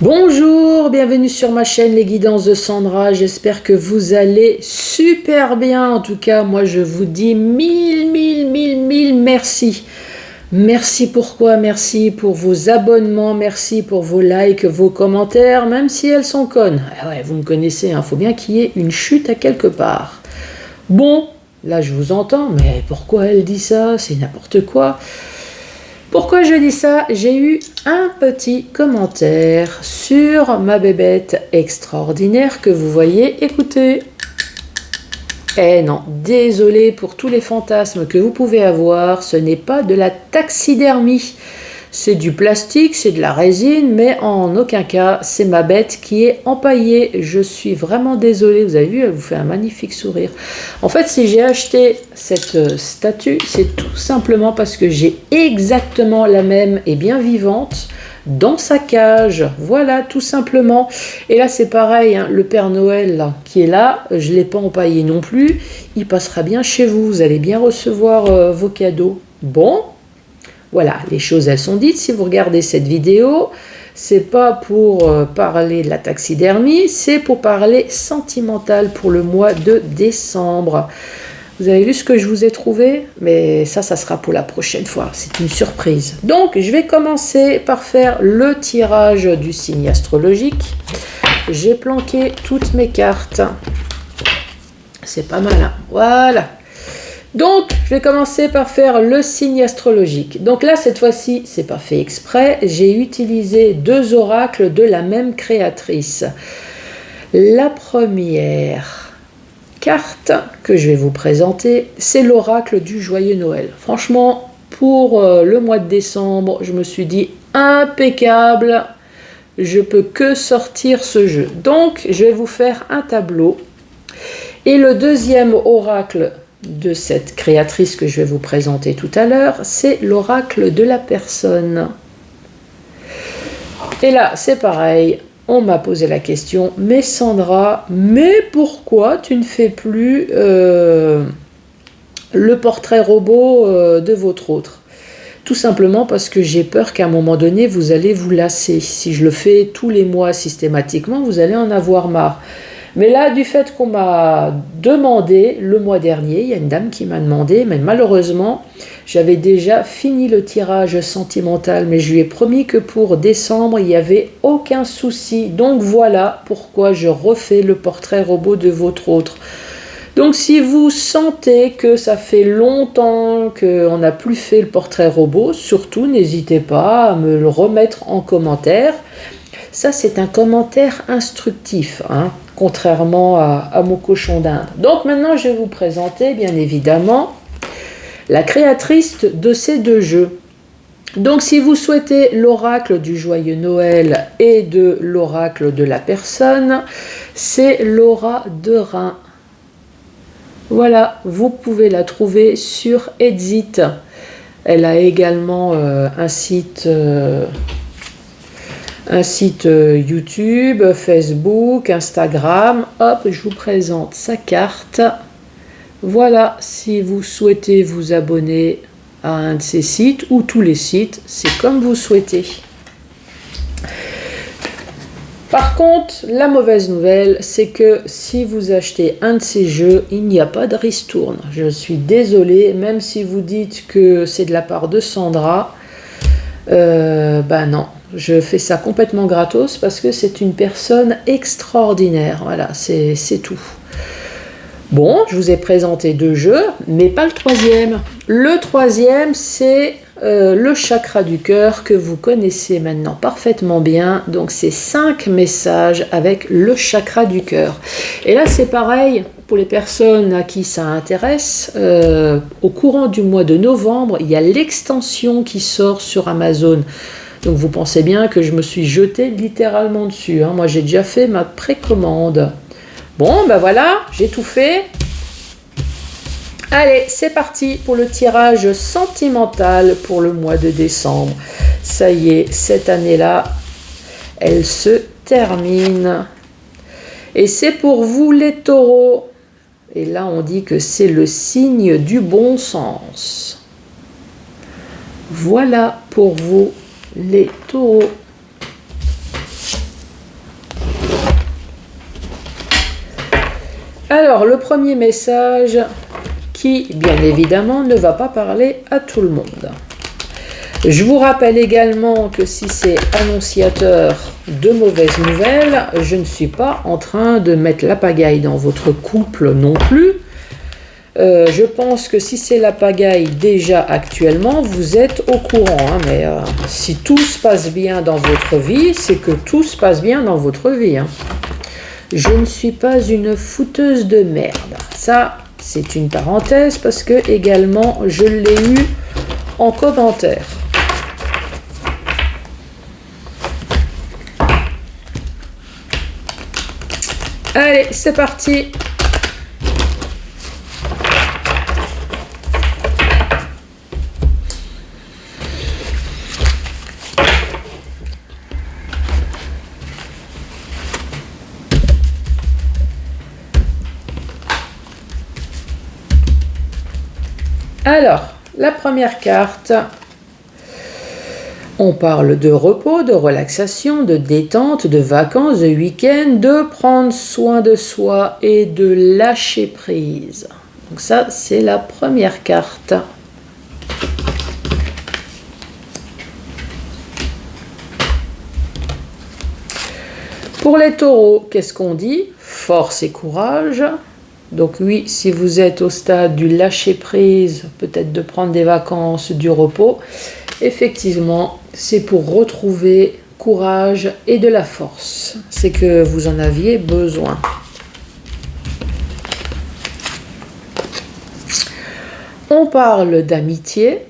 Bonjour, bienvenue sur ma chaîne Les Guidances de Sandra, j'espère que vous allez super bien. En tout cas, moi je vous dis mille merci. Merci pourquoi? Merci pour vos abonnements, merci pour vos likes, vos commentaires, même si elles sont connes. Ah ouais, vous me connaissez, hein, faut bien qu'il y ait une chute à quelque part. Bon, là je vous entends, mais pourquoi elle dit ça? C'est n'importe quoi. Pourquoi je dis ça? J'ai eu un petit commentaire sur ma bébête extraordinaire que vous voyez. Écoutez. Eh non, désolé pour tous les fantasmes que vous pouvez avoir, ce n'est pas de la taxidermie. C'est du plastique, c'est de la résine, mais en aucun cas, c'est ma bête qui est empaillée. Je suis vraiment désolée, vous avez vu, elle vous fait un magnifique sourire. En fait, si j'ai acheté cette statue, c'est tout simplement parce que j'ai exactement la même et bien vivante dans sa cage. Voilà, tout simplement. Et là, c'est pareil, hein, le Père Noël là, qui est là, je ne l'ai pas empaillé non plus. Il passera bien chez vous, vous allez bien recevoir vos cadeaux. Bon. Voilà, les choses elles sont dites. Si vous regardez cette vidéo, c'est pas pour parler de la taxidermie, c'est pour parler sentimental pour le mois de décembre. Vous avez vu ce que je vous ai trouvé? Mais ça sera pour la prochaine fois. C'est une surprise. Donc, je vais commencer par faire le tirage du signe astrologique. J'ai planqué toutes mes cartes. C'est pas mal, hein? Voilà. Donc, je vais commencer par faire le signe astrologique. Donc là, cette fois-ci, c'est pas fait exprès. J'ai utilisé deux oracles de la même créatrice. La première carte que je vais vous présenter, c'est l'oracle du Joyeux Noël. Franchement, pour le mois de décembre, je me suis dit impeccable. Je peux que sortir ce jeu. Donc, je vais vous faire un tableau. Et le deuxième oracle de cette créatrice que je vais vous présenter tout à l'heure, c'est l'oracle de la personne. Et là, c'est pareil, on m'a posé la question, mais Sandra, mais pourquoi tu ne fais plus le portrait robot de votre autre? Tout simplement parce que j'ai peur qu'à un moment donné, vous allez vous lasser. Si je le fais tous les mois systématiquement, vous allez en avoir marre. Mais là, du fait qu'on m'a demandé le mois dernier, il y a une dame qui m'a demandé, mais malheureusement, j'avais déjà fini le tirage sentimental, mais je lui ai promis que pour décembre, il n'y avait aucun souci. Donc voilà pourquoi je refais le portrait robot de votre autre. Donc si vous sentez que ça fait longtemps qu'on n'a plus fait le portrait robot, surtout n'hésitez pas à me le remettre en commentaire. Ça, c'est un commentaire instructif, hein, contrairement à mon cochon d'Inde. Donc maintenant, je vais vous présenter, bien évidemment, la créatrice de ces deux jeux. Donc si vous souhaitez l'oracle du Joyeux Noël et de l'oracle de la personne, c'est Laura Derain. Voilà, vous pouvez la trouver sur Etsy. Elle a également un site YouTube, Facebook, Instagram. Hop, je vous présente sa carte. Voilà, si vous souhaitez vous abonner à un de ces sites ou tous les sites, c'est comme vous souhaitez. Par contre, la mauvaise nouvelle, c'est que si vous achetez un de ces jeux, il n'y a pas de ristourne. Je suis désolée, même si vous dites que c'est de la part de Sandra, ben non. Je fais ça complètement gratos parce que c'est une personne extraordinaire. Voilà, c'est tout. Bon, je vous ai présenté deux jeux, mais pas le troisième. Le troisième, c'est le chakra du cœur que vous connaissez maintenant parfaitement bien. Donc, c'est 5 messages avec le chakra du cœur. Et là, c'est pareil pour les personnes à qui ça intéresse. Au courant du mois de novembre, il y a l'extension qui sort sur Amazon. Donc vous pensez bien que je me suis jetée littéralement dessus. Hein. Moi, j'ai déjà fait ma précommande. Bon, ben voilà, j'ai tout fait. Allez, c'est parti pour le tirage sentimental pour le mois de décembre. Ça y est, cette année-là, elle se termine. Et c'est pour vous les taureaux. Et là, on dit que c'est le signe du bon sens. Voilà pour vous les taureaux. Alors, le premier message qui, bien évidemment, ne va pas parler à tout le monde. Je vous rappelle également que si c'est annonciateur de mauvaises nouvelles, je ne suis pas en train de mettre la pagaille dans votre couple non plus. Je pense que si c'est la pagaille déjà actuellement, vous êtes au courant. Hein, mais si tout se passe bien dans votre vie, c'est que tout se passe bien dans votre vie. Hein. Je ne suis pas une fouteuse de merde. Ça, c'est une parenthèse parce que également, je l'ai eu en commentaire. Allez, c'est parti. Alors, la première carte, on parle de repos, de relaxation, de détente, de vacances, de week-end, de prendre soin de soi et de lâcher prise. Donc ça, c'est la première carte. Pour les taureaux, qu'est-ce qu'on dit? Force et courage. Donc oui, si vous êtes au stade du lâcher prise, peut-être de prendre des vacances, du repos, effectivement, c'est pour retrouver courage et de la force. C'est que vous en aviez besoin. On parle d'amitié.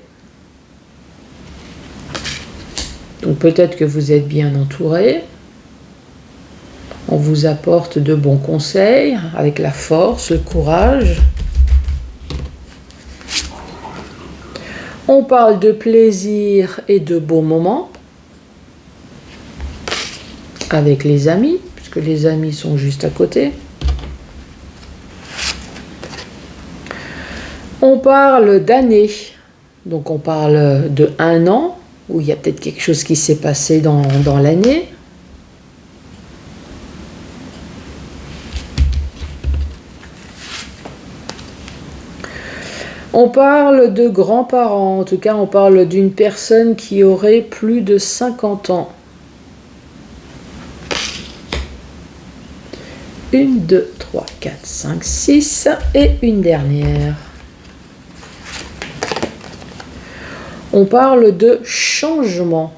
Donc peut-être que vous êtes bien entouré. On vous apporte de bons conseils avec la force, le courage. On parle de plaisir et de beaux moments avec les amis, puisque les amis sont juste à côté. On parle d'années, donc on parle de 1 an, où il y a peut-être quelque chose qui s'est passé dans l'année. On parle de grands-parents, en tout cas on parle d'une personne qui aurait plus de 50 ans. 1, 2, 3, 4, 5, 6 et une dernière. On parle de changement.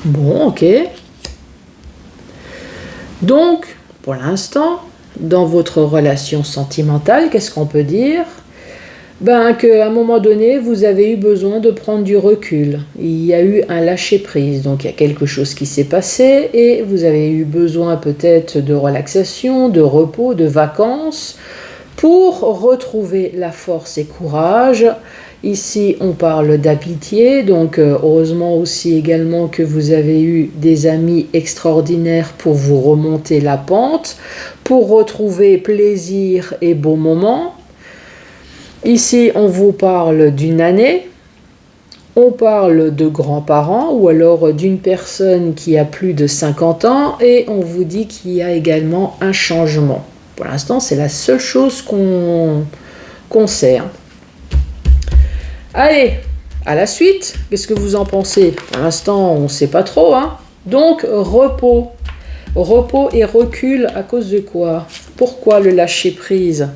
Bon, ok. Donc, pour l'instant, dans votre relation sentimentale, qu'est-ce qu'on peut dire? Ben, qu'à un moment donné, vous avez eu besoin de prendre du recul. Il y a eu un lâcher-prise, donc il y a quelque chose qui s'est passé et vous avez eu besoin peut-être de relaxation, de repos, de vacances pour retrouver la force et courage. Ici, on parle d'amitié, donc heureusement aussi également que vous avez eu des amis extraordinaires pour vous remonter la pente, pour retrouver plaisir et beaux moments. Ici, on vous parle d'une année, on parle de grands-parents ou alors d'une personne qui a plus de 50 ans et on vous dit qu'il y a également un changement. Pour l'instant, c'est la seule chose qu'on sait. Allez, à la suite, qu'est-ce que vous en pensez? Pour l'instant, on ne sait pas trop. Hein. Donc, repos. Repos et recul à cause de quoi? Pourquoi le lâcher-prise?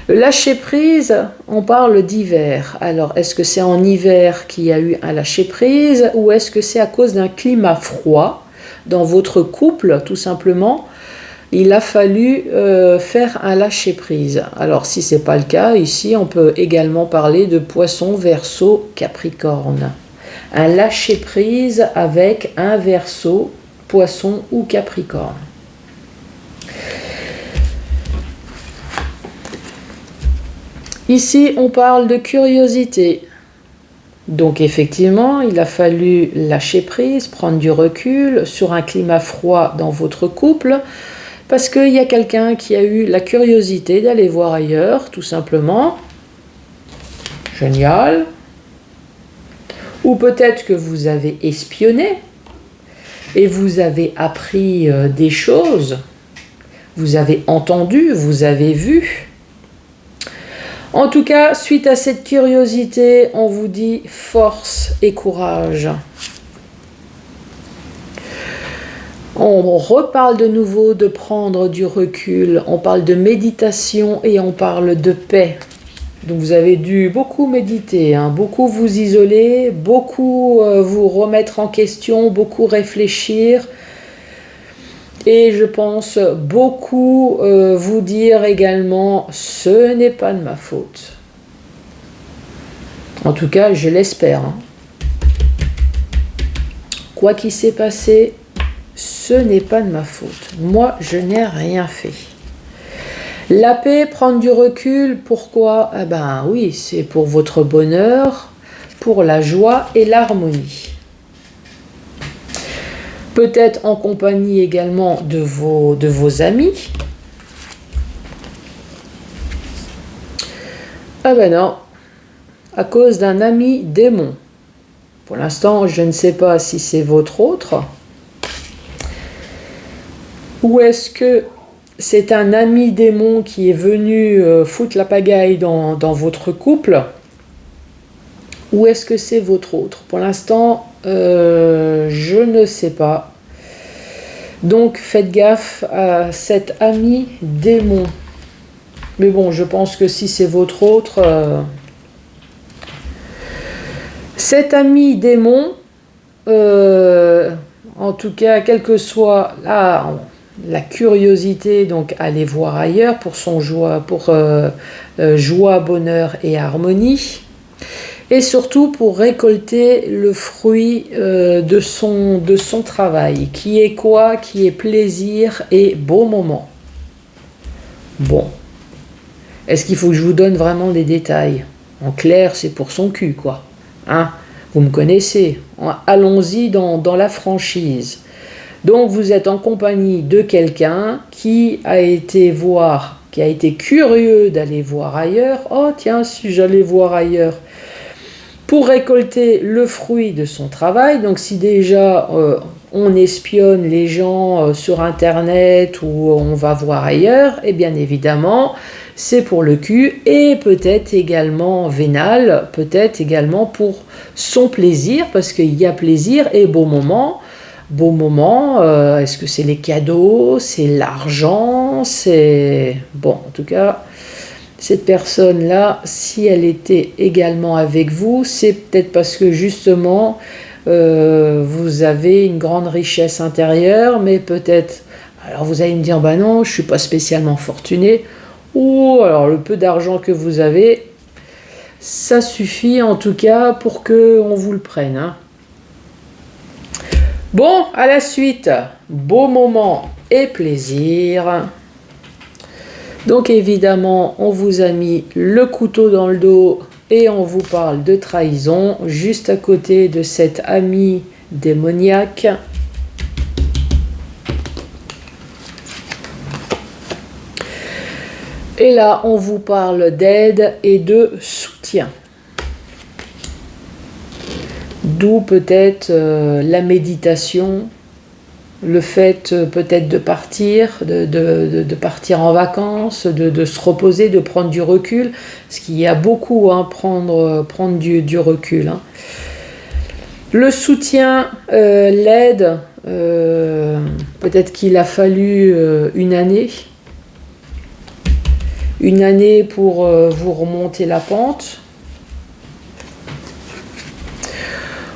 Le lâcher-prise, on parle d'hiver. Alors, est-ce que c'est en hiver qu'il y a eu un lâcher-prise ou est-ce que c'est à cause d'un climat froid dans votre couple, tout simplement? Il a fallu faire un lâcher-prise. Alors, si ce n'est pas le cas, ici, on peut également parler de Poisson, Verseau, Capricorne. Un lâcher-prise avec un Verseau, Poisson ou Capricorne. Ici, on parle de curiosité. Donc, effectivement, il a fallu lâcher prise, prendre du recul sur un climat froid dans votre couple, parce qu'il y a quelqu'un qui a eu la curiosité d'aller voir ailleurs, tout simplement. Génial. Ou peut-être que vous avez espionné et vous avez appris des choses. vous avez entendu, vous avez vu. En tout cas, suite à cette curiosité, on vous dit force et courage. On reparle de nouveau de prendre du recul, on parle de méditation et on parle de paix. Donc vous avez dû beaucoup méditer, hein, beaucoup vous isoler, beaucoup vous remettre en question, beaucoup réfléchir. Et je pense beaucoup vous dire également, ce n'est pas de ma faute. En tout cas, je l'espère. Hein. Quoi qu'il s'est passé, ce n'est pas de ma faute. Moi, je n'ai rien fait. La paix, prendre du recul, pourquoi? Eh ben oui, c'est pour votre bonheur, pour la joie et l'harmonie. Peut-être en compagnie également de vos amis. Ah ben non, à cause d'un ami démon. Pour l'instant, je ne sais pas si c'est votre autre. Ou est-ce que c'est un ami démon qui est venu foutre la pagaille dans votre couple? Ou est-ce que c'est votre autre? Pour l'instant, je ne sais pas. Donc, faites gaffe à cet ami démon. Mais bon, je pense que si c'est votre autre... Cet ami démon, en tout cas, quelle que soit la curiosité, donc aller voir ailleurs pour son joie, joie, bonheur et harmonie, et surtout pour récolter le fruit de son travail, qui est quoi? Qui est plaisir et beau moment. Bon. Est-ce qu'il faut que je vous donne vraiment des détails? En clair, c'est pour son cul, quoi. Hein? Vous me connaissez. Allons-y dans la franchise. Donc, vous êtes en compagnie de quelqu'un qui a été curieux d'aller voir ailleurs. Oh, tiens, si j'allais voir ailleurs. Pour récolter le fruit de son travail. Donc, si déjà on espionne les gens sur Internet ou on va voir ailleurs, et bien évidemment, c'est pour le cul et peut-être également vénal, peut-être également pour son plaisir, parce qu'il y a plaisir et beau moment. Beau moment, est-ce que c'est les cadeaux, c'est l'argent, c'est... Bon, en tout cas, cette personne-là, si elle était également avec vous, c'est peut-être parce que justement, vous avez une grande richesse intérieure, mais peut-être... Alors vous allez me dire, bah non, je ne suis pas spécialement fortuné. Ou alors le peu d'argent que vous avez, ça suffit en tout cas pour qu'on vous le prenne. Hein. Bon, à la suite, beau moment et plaisir. Donc évidemment, on vous a mis le couteau dans le dos et on vous parle de trahison juste à côté de cet ami démoniaque. Et là, on vous parle d'aide et de soutien. D'où peut-être la méditation, le fait peut-être de partir, de partir en vacances, de se reposer, de prendre du recul. Parce qu'il y a beaucoup, hein, prendre du recul. Hein. Le soutien, l'aide, peut-être qu'il a fallu une année. Une année pour vous remonter la pente.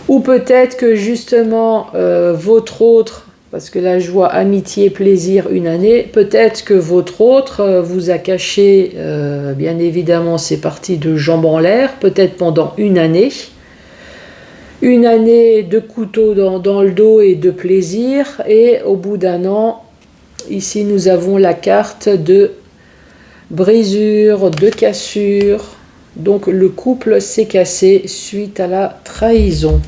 Ou peut-être que justement votre autre, parce que là je vois amitié, plaisir, une année, peut-être que votre autre vous a caché, bien évidemment ces parties de jambes en l'air, peut-être pendant une année de couteau dans le dos et de plaisir, et au bout d'un an, ici nous avons la carte de brisure, de cassure, donc le couple s'est cassé suite à la trahison.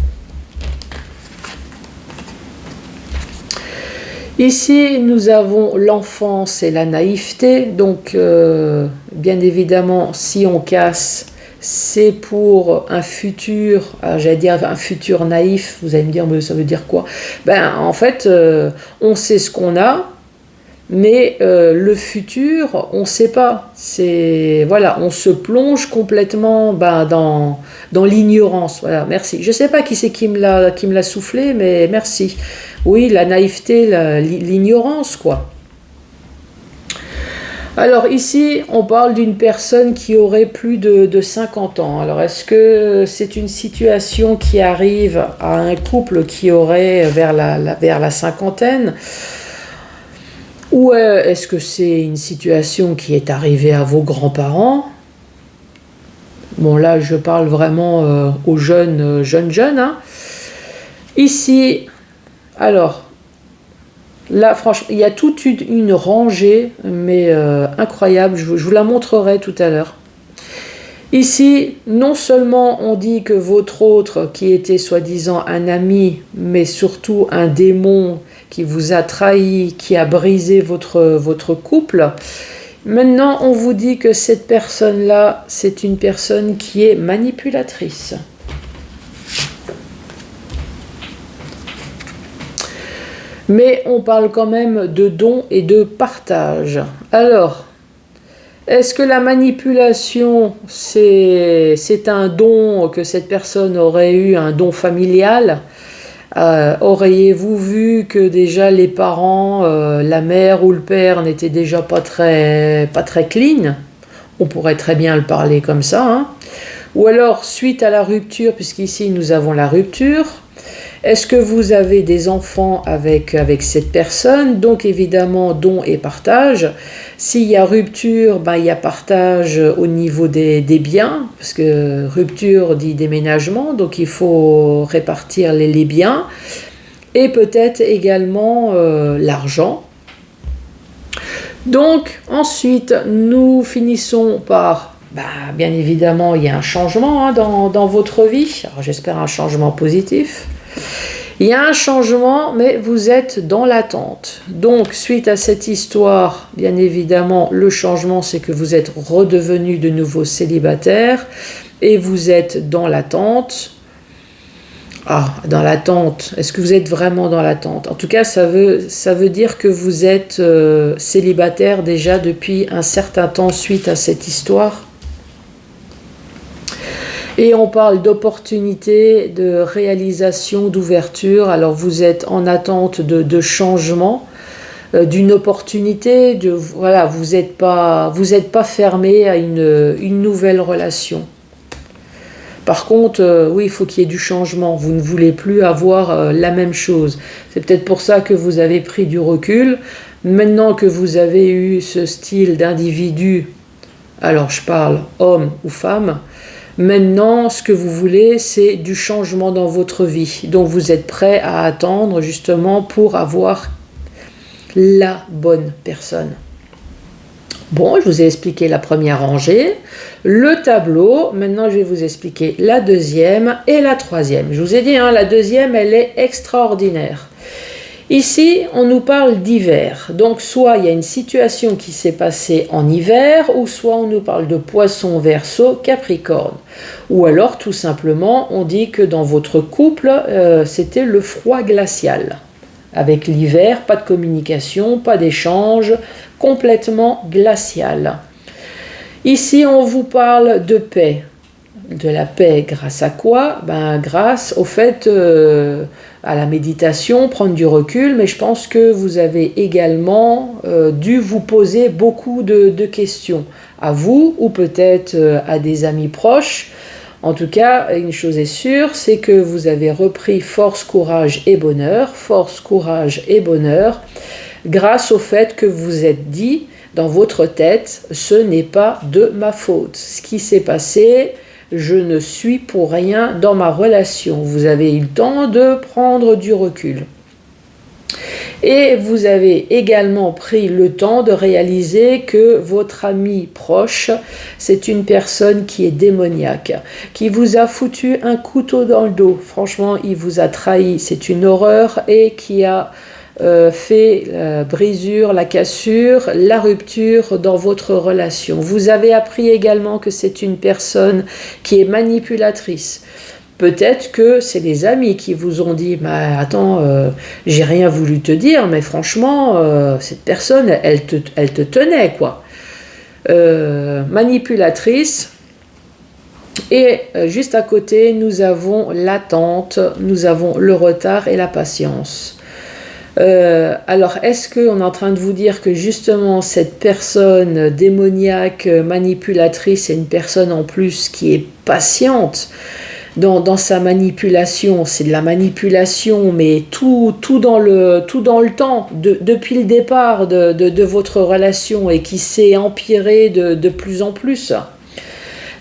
Ici, nous avons l'enfance et la naïveté, donc bien évidemment, si on casse, c'est pour un futur, j'allais dire un futur naïf, vous allez me dire, mais ça veut dire quoi? Ben, en fait, on sait ce qu'on a, Mais le futur, on ne sait pas. Voilà, on se plonge complètement dans l'ignorance. Voilà, merci. Je ne sais pas qui c'est qui me l'a soufflé, mais merci. Oui, la naïveté, l'ignorance, quoi. Alors ici, on parle d'une personne qui aurait plus de 50 ans. Alors est-ce que c'est une situation qui arrive à un couple qui aurait vers la cinquantaine? Ou est-ce que c'est une situation qui est arrivée à vos grands-parents? Bon là, je parle vraiment aux jeunes. Hein. Ici, alors... Là, franchement, il y a toute une rangée, mais incroyable. Je vous la montrerai tout à l'heure. Ici, non seulement on dit que votre autre, qui était soi-disant un ami, mais surtout un démon qui vous a trahi, qui a brisé votre couple, maintenant on vous dit que cette personne-là, c'est une personne qui est manipulatrice. Mais on parle quand même de don et de partage. Alors, est-ce que la manipulation, c'est un don que cette personne aurait eu, un don familial? Auriez-vous vu que déjà les parents, la mère ou le père n'étaient déjà pas très clean? On pourrait très bien le parler comme ça. Hein. Ou alors, suite à la rupture, puisqu'ici nous avons la rupture, est-ce que vous avez des enfants avec cette personne? Donc évidemment, don et partage. S'il y a rupture, il y a partage au niveau des biens, parce que rupture dit déménagement, donc il faut répartir les biens. Et peut-être également l'argent. Donc ensuite, nous finissons par... bien évidemment, il y a un changement dans votre vie. Alors j'espère un changement positif. Il y a un changement, mais vous êtes dans l'attente. Donc, suite à cette histoire, bien évidemment, le changement, c'est que vous êtes redevenu de nouveau célibataire et vous êtes dans l'attente. Ah, dans l'attente. Est-ce que vous êtes vraiment dans l'attente? En tout cas, ça veut dire que vous êtes célibataire déjà depuis un certain temps suite à cette histoire. Et on parle d'opportunité, de réalisation, d'ouverture. Alors vous êtes en attente de changement, d'une opportunité. Voilà, vous n'êtes pas fermé à une nouvelle relation. Par contre, oui, il faut qu'il y ait du changement. Vous ne voulez plus avoir la même chose. C'est peut-être pour ça que vous avez pris du recul. Maintenant que vous avez eu ce style d'individu, alors je parle homme ou femme, maintenant, ce que vous voulez, c'est du changement dans votre vie. Donc, vous êtes prêt à attendre justement pour avoir la bonne personne. Bon, je vous ai expliqué la première rangée, le tableau. Maintenant, je vais vous expliquer la deuxième et la troisième. Je vous ai dit, la deuxième, elle est extraordinaire. Ici, on nous parle d'hiver. Donc, soit il y a une situation qui s'est passée en hiver, ou soit on nous parle de Poisson, Verseau, Capricorne. Ou alors, tout simplement, on dit que dans votre couple, c'était le froid glacial. Avec l'hiver, pas de communication, pas d'échange, complètement glacial. Ici, on vous parle de paix. De la paix grâce à quoi? Grâce au fait... à la méditation, prendre du recul, mais je pense que vous avez également dû vous poser beaucoup de questions, à vous ou peut-être à des amis proches. En tout cas, une chose est sûre, c'est que vous avez repris force, courage et bonheur, grâce au fait que vous êtes dit dans votre tête, ce n'est pas de ma faute. Ce qui s'est passé, je ne suis pour rien dans ma relation. Vous avez eu le temps de prendre du recul. Et vous avez également pris le temps de réaliser que votre ami proche, c'est une personne qui est démoniaque, qui vous a foutu un couteau dans le dos. Franchement, il vous a trahi, c'est une horreur, et qui a fait la brisure, la cassure, la rupture dans votre relation. Vous avez appris également que c'est une personne qui est manipulatrice. Peut-être que c'est les amis qui vous ont dit, bah, attends, j'ai rien voulu te dire, mais franchement, cette personne, elle te tenait, quoi. Manipulatrice. Et juste à côté, nous avons l'attente, nous avons le retard et la patience. Alors, est-ce qu'on est en train de vous dire que justement cette personne démoniaque, manipulatrice, est une personne en plus qui est patiente dans sa manipulation? C'est de la manipulation, mais tout dans le temps, depuis le départ de votre relation, et qui s'est empiré de plus en plus.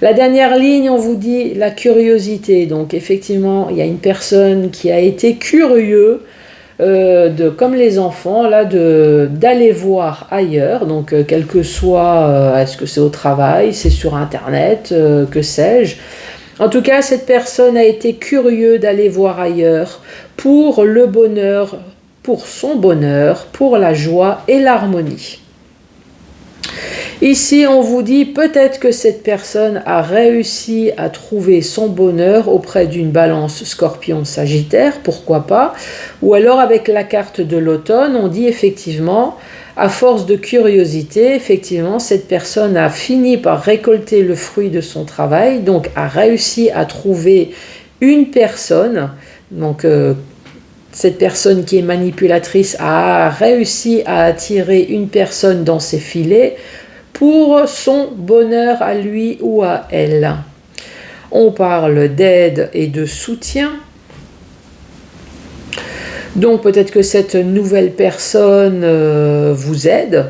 La dernière ligne, on vous dit la curiosité. Donc effectivement, il y a une personne qui a été curieux, comme les enfants, là, d'aller voir ailleurs. Donc quel que soit, est-ce que c'est au travail, c'est sur Internet, que sais-je. En tout cas, cette personne a été curieuse d'aller voir ailleurs pour le bonheur, pour son bonheur, pour la joie et l'harmonie. Ici, on vous dit peut-être que cette personne a réussi à trouver son bonheur auprès d'une balance Scorpion-Sagittaire, pourquoi pas. Ou alors avec la carte de l'automne, on dit effectivement, à force de curiosité, effectivement, cette personne a fini par récolter le fruit de son travail, donc a réussi à trouver une personne. Donc cette personne qui est manipulatrice a réussi à attirer une personne dans ses filets pour son bonheur à lui ou à elle. On parle d'aide et de soutien. Donc peut-être que cette nouvelle personne vous aide.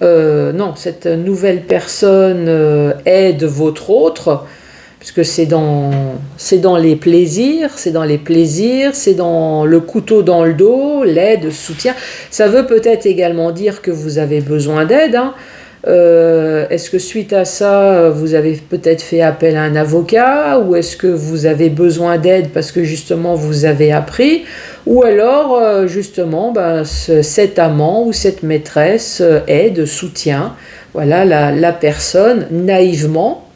Non, cette nouvelle personne aide votre autre, puisque c'est dans les plaisirs, c'est dans le couteau dans le dos, l'aide, le soutien. Ça veut peut-être également dire que vous avez besoin d'aide, hein. Est-ce que suite à ça, vous avez peut-être fait appel à un avocat, ou est-ce que vous avez besoin d'aide parce que justement vous avez appris, ou alors justement cet amant ou cette maîtresse aide, soutient, voilà, la personne naïvement.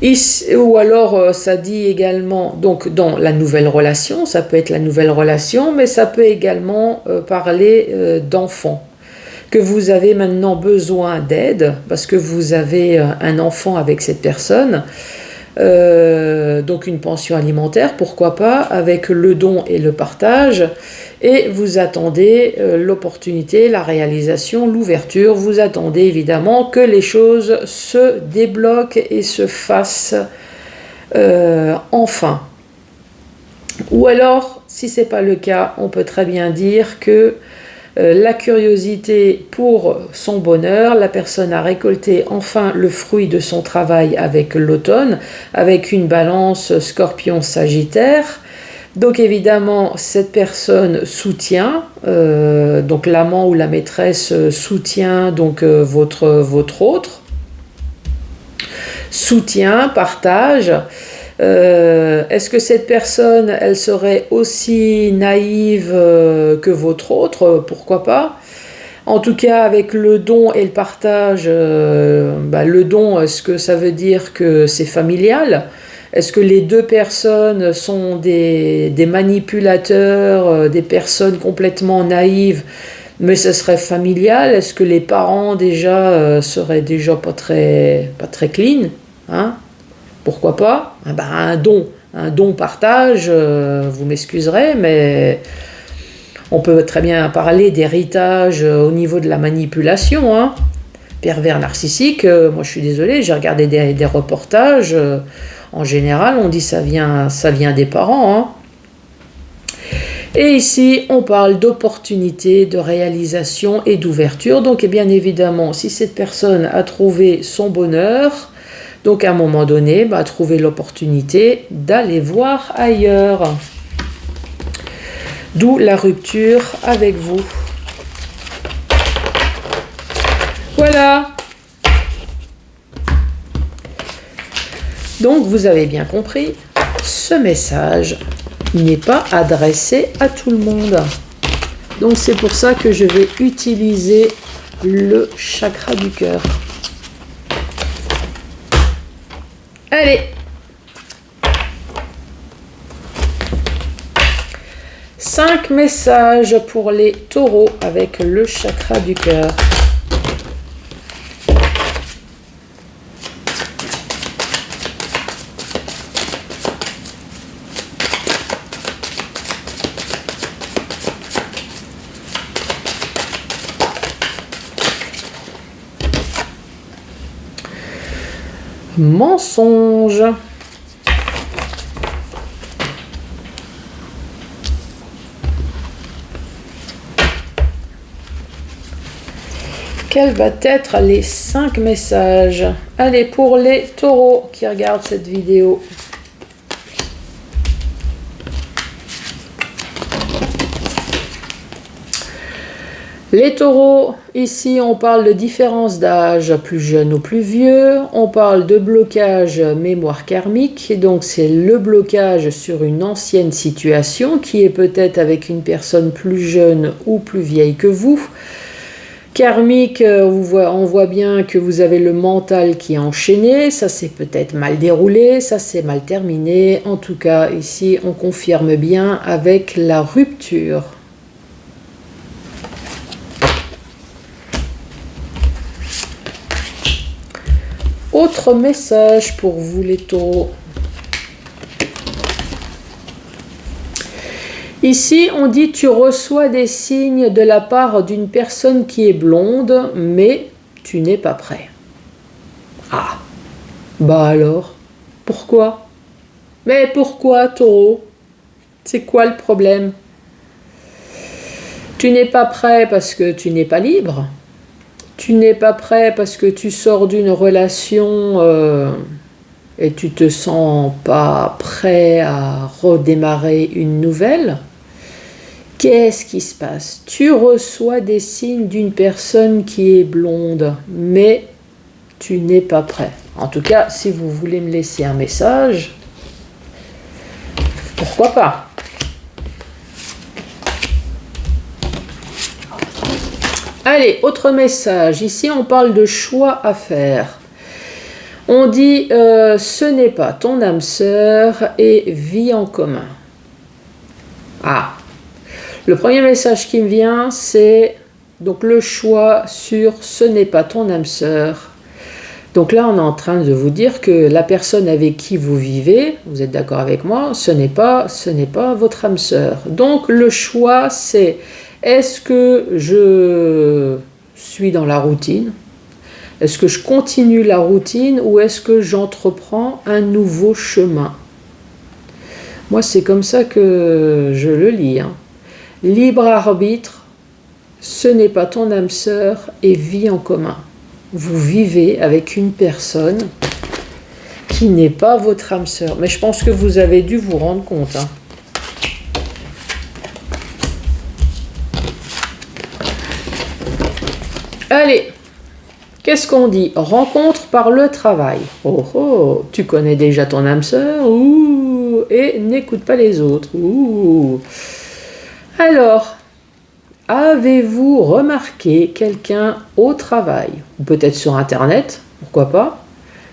Ici, ou alors ça dit également, donc dans la nouvelle relation, ça peut être la nouvelle relation, mais ça peut également parler d'enfants, que vous avez maintenant besoin d'aide parce que vous avez un enfant avec cette personne, donc une pension alimentaire, pourquoi pas, avec le don et le partage, et vous attendez l'opportunité, la réalisation, l'ouverture, vous attendez évidemment que les choses se débloquent et se fassent enfin. Ou alors, si ce n'est pas le cas, on peut très bien dire que la curiosité pour son bonheur, la personne a récolté enfin le fruit de son travail avec l'automne, avec une balance Scorpion-Sagittaire. Donc évidemment, cette personne soutient, donc l'amant ou la maîtresse soutient donc votre autre, soutient, partage. Est-ce que cette personne, elle serait aussi naïve que votre autre? Pourquoi pas? En tout cas, avec le don et le partage, le don, est-ce que ça veut dire que c'est familial? Est-ce que les deux personnes sont des manipulateurs, des personnes complètement naïves, mais ce serait familial? Est-ce que les parents déjà seraient déjà pas très clean, hein? Pourquoi pas? Un don partage, vous m'excuserez, mais on peut très bien parler d'héritage au niveau de la manipulation, hein. Pervers narcissique, moi je suis désolée, j'ai regardé des reportages, en général on dit ça vient des parents, hein. Et ici on parle d'opportunité, de réalisation et d'ouverture. Donc et bien évidemment, si cette personne a trouvé son bonheur, donc à un moment donné, trouver l'opportunité d'aller voir ailleurs. D'où la rupture avec vous. Voilà. Donc vous avez bien compris, ce message n'est pas adressé à tout le monde. Donc c'est pour ça que je vais utiliser le chakra du cœur. Allez, 5 messages pour les taureaux avec le chakra du cœur. Mensonge. Quels vont être les 5 messages? Allez, pour les taureaux qui regardent cette vidéo. Les taureaux, ici on parle de différence d'âge, plus jeune ou plus vieux, on parle de blocage mémoire karmique, et donc c'est le blocage sur une ancienne situation qui est peut-être avec une personne plus jeune ou plus vieille que vous. Karmique, on voit bien que vous avez le mental qui est enchaîné, ça c'est peut-être mal déroulé, ça c'est mal terminé, en tout cas ici on confirme bien avec la rupture. Autre message pour vous les taureaux. Ici, on dit tu reçois des signes de la part d'une personne qui est blonde, mais tu n'es pas prêt. Ah, bah alors, pourquoi? Mais pourquoi, taureau? C'est quoi le problème? Tu n'es pas prêt parce que tu n'es pas libre. Tu n'es pas prêt parce que tu sors d'une relation et tu te sens pas prêt à redémarrer une nouvelle. Qu'est-ce qui se passe? Tu reçois des signes d'une personne qui est blonde, mais tu n'es pas prêt. En tout cas, si vous voulez me laisser un message, pourquoi pas? Allez, autre message. Ici, on parle de choix à faire. On dit, ce n'est pas ton âme sœur et vie en commun. Ah, le premier message qui me vient, c'est donc le choix sur ce n'est pas ton âme sœur. Donc là, on est en train de vous dire que la personne avec qui vous vivez, vous êtes d'accord avec moi, ce n'est pas votre âme sœur. Donc le choix, c'est est-ce que je suis dans la routine? Est-ce que je continue la routine ou est-ce que j'entreprends un nouveau chemin? Moi, c'est comme ça que je le lis. Libre arbitre, ce n'est pas ton âme sœur et vie en commun. Vous vivez avec une personne qui n'est pas votre âme sœur. Mais je pense que vous avez dû vous rendre compte. Allez, qu'est-ce qu'on dit? Rencontre par le travail. Oh oh, tu connais déjà ton âme sœur? Ouh, et n'écoute pas les autres. Ouh. Alors, avez-vous remarqué quelqu'un au travail? Ou peut-être sur Internet, pourquoi pas?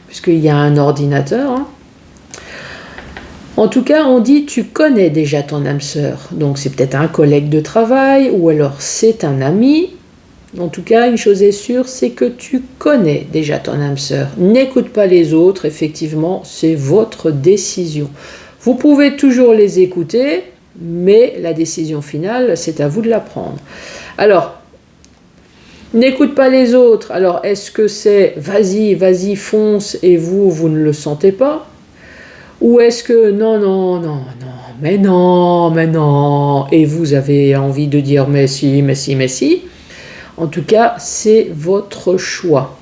Puisqu'il y a un ordinateur. En tout cas, on dit tu connais déjà ton âme sœur. Donc c'est peut-être un collègue de travail ou alors c'est un ami. En tout cas, une chose est sûre, c'est que tu connais déjà ton âme sœur. N'écoute pas les autres, effectivement, c'est votre décision. Vous pouvez toujours les écouter, mais la décision finale, c'est à vous de la prendre. Alors, n'écoute pas les autres. Alors, est-ce que c'est vas-y, fonce, et vous ne le sentez pas? Ou est-ce que non, mais non, et vous avez envie de dire mais si. En tout cas, c'est votre choix.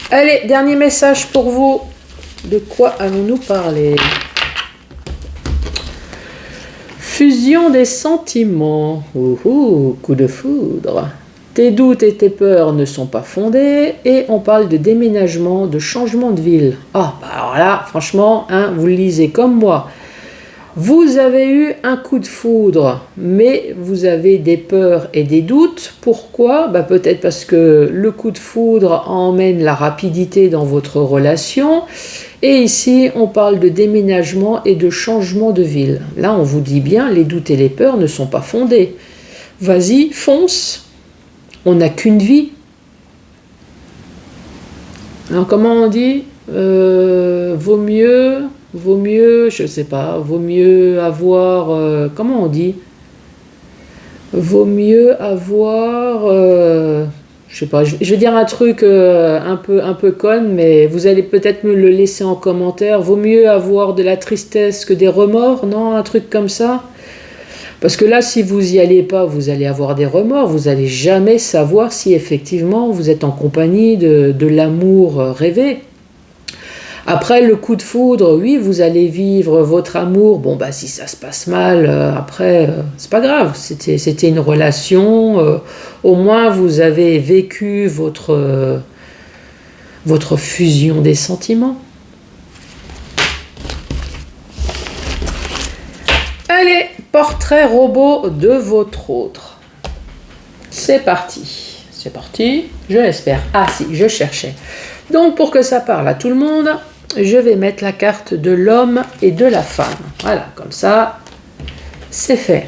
Allez, dernier message pour vous. De quoi allons-nous parler? Fusion des sentiments. Coup de foudre. Tes doutes et tes peurs ne sont pas fondés et on parle de déménagement, de changement de ville. Ah, bah alors là, franchement, vous le lisez comme moi. Vous avez eu un coup de foudre, mais vous avez des peurs et des doutes. Pourquoi? Peut-être parce que le coup de foudre emmène la rapidité dans votre relation. Et ici, on parle de déménagement et de changement de ville. Là, on vous dit bien, les doutes et les peurs ne sont pas fondés. Vas-y, fonce. On n'a qu'une vie. Alors, comment on dit? Vaut mieux, je sais pas, vaut mieux avoir, comment on dit? Vaut mieux avoir, je sais pas, je vais dire un truc un peu conne, mais vous allez peut-être me le laisser en commentaire. Vaut mieux avoir de la tristesse que des remords, non? Un truc comme ça? Parce que là, si vous y allez pas, vous allez avoir des remords, vous n'allez jamais savoir si effectivement vous êtes en compagnie de l'amour rêvé. Après le coup de foudre, oui, vous allez vivre votre amour. Bon, si ça se passe mal, après, c'est pas grave. C'était une relation. Au moins, vous avez vécu votre fusion des sentiments. Allez, portrait robot de votre autre. C'est parti. C'est parti. Je l'espère. Ah si, je cherchais. Donc, pour que ça parle à tout le monde, je vais mettre la carte de l'homme et de la femme. Voilà, comme ça, c'est fait.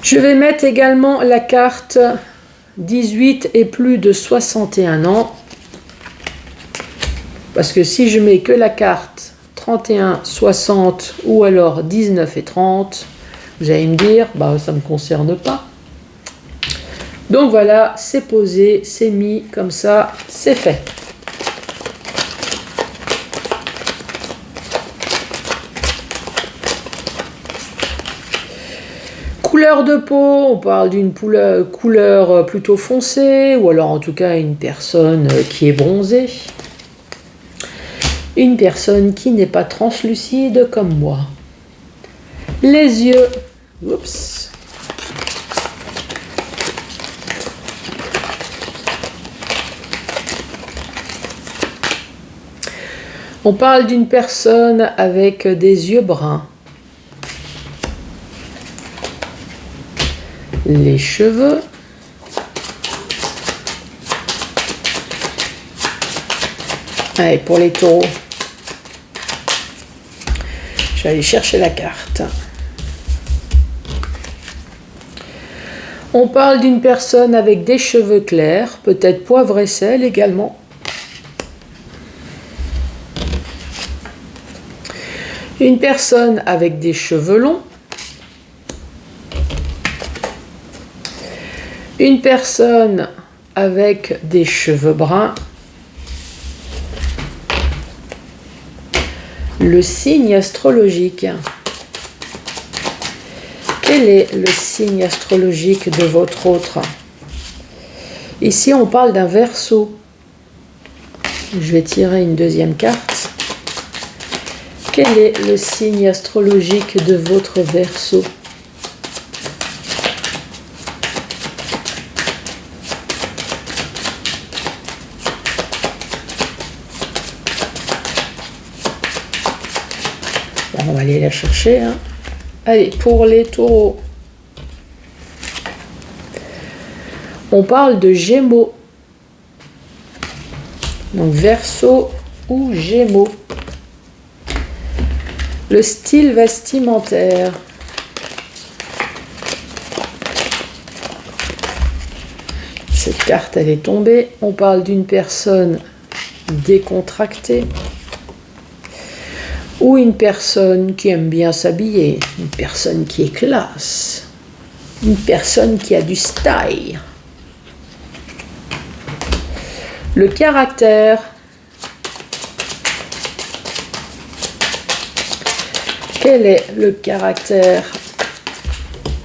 Je vais mettre également la carte 18 et plus de 61 ans. Parce que si je mets que la carte 31, 60 ou alors 19 et 30, vous allez me dire, ça ne me concerne pas. Donc voilà, c'est posé, c'est mis, comme ça, c'est fait. Couleur de peau, on parle d'une couleur plutôt foncée, ou alors en tout cas une personne qui est bronzée. Une personne qui n'est pas translucide comme moi. Les yeux, oups. On parle d'une personne avec des yeux bruns. Les cheveux. Allez, pour les taureaux. Je vais aller chercher la carte. On parle d'une personne avec des cheveux clairs, peut-être poivre et sel également. Une personne avec des cheveux longs. Une personne avec des cheveux bruns. Le signe astrologique. Quel est le signe astrologique de votre autre? Ici, on parle d'un Verseau. Je vais tirer une deuxième carte. Quel est le signe astrologique de votre Verseau? On va aller la chercher. Allez, pour les taureaux. On parle de Gémeaux. Donc Verseau ou Gémeaux. Le style vestimentaire. Cette carte, elle est tombée. On parle d'une personne décontractée. Ou une personne qui aime bien s'habiller, une personne qui est classe, une personne qui a du style. Le caractère. Quel est le caractère?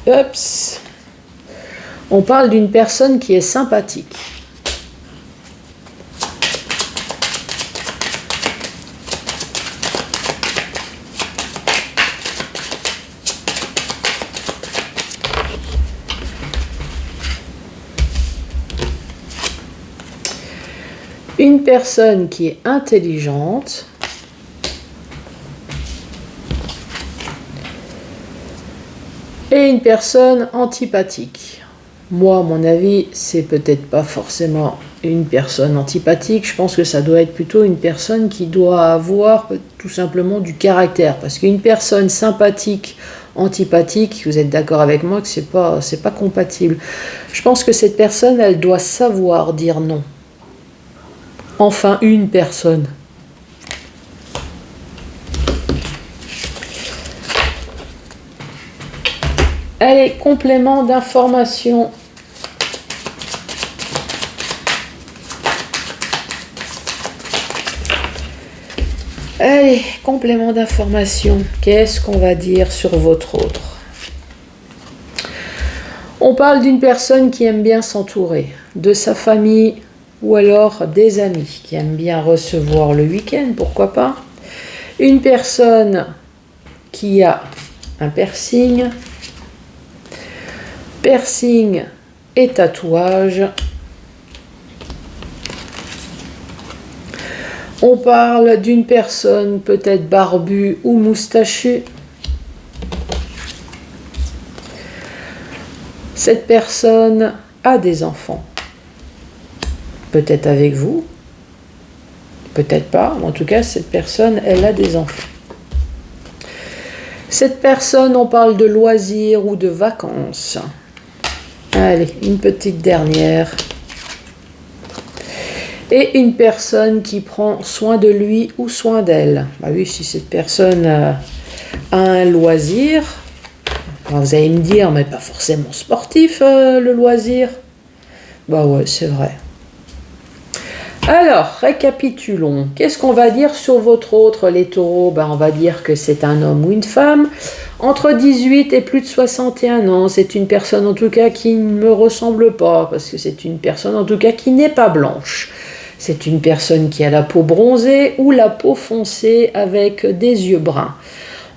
Oups. On parle d'une personne qui est sympathique. Une personne qui est intelligente. Et une personne antipathique. Moi, à mon avis, c'est peut-être pas forcément une personne antipathique. Je pense que ça doit être plutôt une personne qui doit avoir tout simplement du caractère. Parce qu'une personne sympathique, antipathique, vous êtes d'accord avec moi que c'est pas compatible. Je pense que cette personne, elle doit savoir dire non. Enfin, une personne. Allez, complément d'information. Allez, complément d'information. Qu'est-ce qu'on va dire sur votre autre? On parle d'une personne qui aime bien s'entourer, de sa famille ou alors des amis, qui aiment bien recevoir le week-end, pourquoi pas. Une personne qui a un piercing et tatouage. On parle d'une personne peut-être barbue ou moustachue. Cette personne a des enfants. Peut-être avec vous, peut-être pas. En tout cas, cette personne, elle a des enfants. Cette personne, on parle de loisirs ou de vacances. Allez, une petite dernière. Et une personne qui prend soin de lui ou soin d'elle. Bah oui, si cette personne a un loisir, alors vous allez me dire, mais pas forcément sportif le loisir. Bah ouais, c'est vrai. Alors, récapitulons. Qu'est-ce qu'on va dire sur votre autre, les taureaux? Ben, on va dire que c'est un homme ou une femme. Entre 18 et plus de 61 ans, c'est une personne en tout cas qui ne me ressemble pas, parce que c'est une personne en tout cas qui n'est pas blanche. C'est une personne qui a la peau bronzée ou la peau foncée avec des yeux bruns.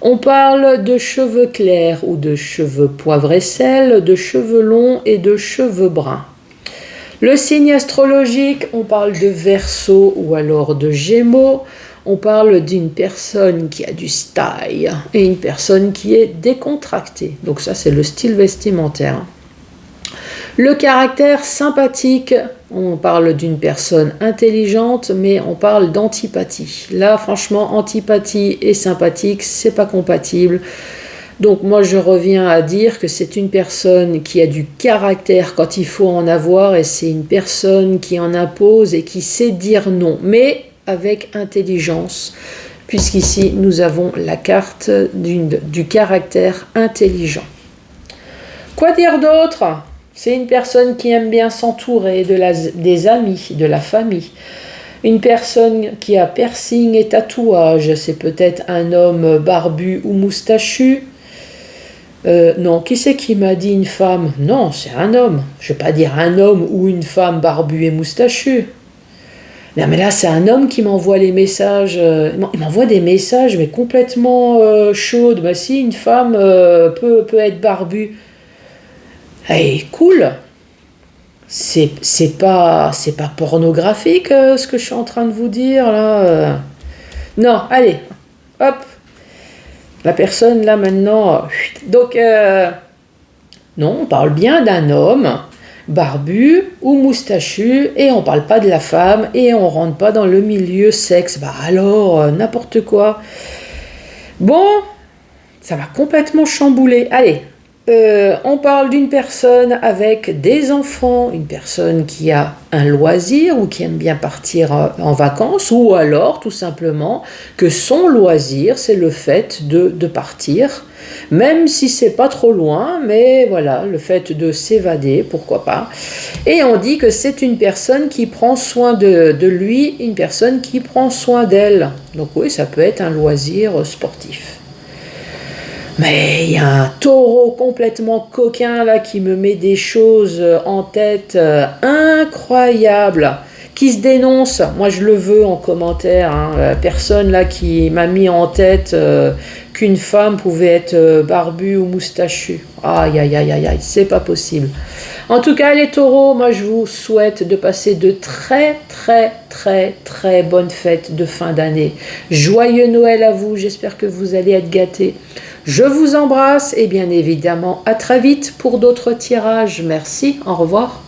On parle de cheveux clairs ou de cheveux poivre et sel, de cheveux longs et de cheveux bruns. Le signe astrologique, on parle de Verseau ou alors de Gémeaux. On parle d'une personne qui a du style et une personne qui est décontractée. Donc ça, c'est le style vestimentaire. Le caractère sympathique, on parle d'une personne intelligente, mais on parle d'antipathie. Là, franchement, antipathie et sympathique, c'est pas compatible. Donc moi, je reviens à dire que c'est une personne qui a du caractère quand il faut en avoir, et c'est une personne qui en impose et qui sait dire non, mais avec intelligence, puisqu'ici, nous avons la carte du caractère intelligent. Quoi dire d'autre ? C'est une personne qui aime bien s'entourer des amis, de la famille. Une personne qui a piercing et tatouage, c'est peut-être un homme barbu ou moustachu. Non, qui c'est qui m'a dit une femme? Non, c'est un homme. Je ne vais pas dire un homme ou une femme barbue et moustachue. Non, mais là, c'est un homme qui m'envoie les messages. Il m'envoie des messages, mais complètement chaudes. Bah si, une femme peut être barbue. Eh, cool. C'est pas pornographique ce que je suis en train de vous dire là. Non, allez, hop. La personne là maintenant. Donc non, on parle bien d'un homme barbu ou moustachu et on parle pas de la femme et on rentre pas dans le milieu sexe. Bah alors n'importe quoi. Bon, ça va complètement chambouler. Allez. On parle d'une personne avec des enfants, une personne qui a un loisir ou qui aime bien partir en vacances, ou alors tout simplement que son loisir c'est le fait de partir, même si c'est pas trop loin, mais voilà, le fait de s'évader, pourquoi pas. Et on dit que c'est une personne qui prend soin de lui, une personne qui prend soin d'elle. Donc oui, ça peut être un loisir sportif. Mais il y a un taureau complètement coquin là qui me met des choses en tête incroyables, qui se dénonce. Moi je le veux en commentaire, hein. Personne là qui m'a mis en tête qu'une femme pouvait être barbue ou moustachue. Aïe, aïe, aïe, aïe, aïe, c'est pas possible. En tout cas, les taureaux, moi je vous souhaite de passer de très, très, très, très bonnes fêtes de fin d'année. Joyeux Noël à vous, j'espère que vous allez être gâtés. Je vous embrasse et bien évidemment, à très vite pour d'autres tirages. Merci, au revoir.